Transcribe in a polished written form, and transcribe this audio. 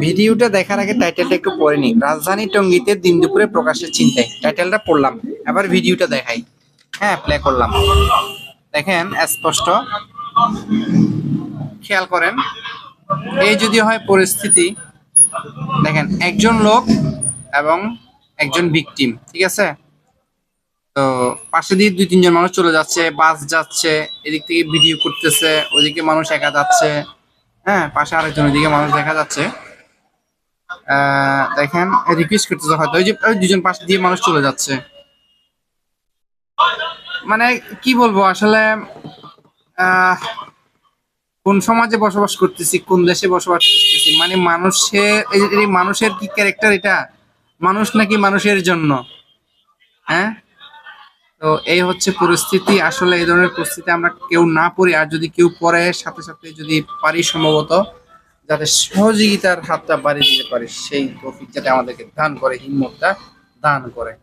ভিডিওটা দেখার আগে টাইটেলটা একটু পড়ে নি। রাজধানী টঙ্গীতে দিন দুপুরে প্রকাশের চিন্তায়, টাইটেলটা পড়লাম। এবার ভিডিওটা দেখাই। হ্যাঁ, প্লে করলাম। দেখেন স্পষ্ট, খেয়াল করেন। এই যদি হয় পরিস্থিতি, দেখেন একজন লোক এবং একজন ভিকটিম, ঠিক আছে? তো পাশে দিয়ে দুই তিনজন মানুষ চলে যাচ্ছে, বাস যাচ্ছে, এদিক থেকে ভিডিও করতেছে, ওইদিকে মানুষ একা যাচ্ছে। হ্যাঁ, পাশে আরেকজন, ওইদিকে মানুষ দেখা যাচ্ছে। দেখেন রিকোয়েস্ট করতেছে হয়তো, ওই যে ওই দুজন পাশ দিয়ে মানুষ চলে যাচ্ছে। মানে কি বলবো আসলে, আহ কোন সমাজে বসবাস করতেছি, কোন দেশে বসবাস করতেছি, মানে মানুষের এই মানুষের কি ক্যারেক্টার এটা? মানুষ নাকি মানুষের জন্য? হ্যাঁ, তো এই হচ্ছে পরিস্থিতি। আসলে এই ধরনের পরিস্থিতি আমরা কেউ না পড়ি, আর যদি কেউ পড়ে সাথে সাথে যদি পারি সম্ভবত যাতে সহযোগিতার হাতটা বাড়িয়ে দিতে পারে, সেই তৌফিক যাতে আমাদেরকে দান করে, হিম্মতটা দান করে।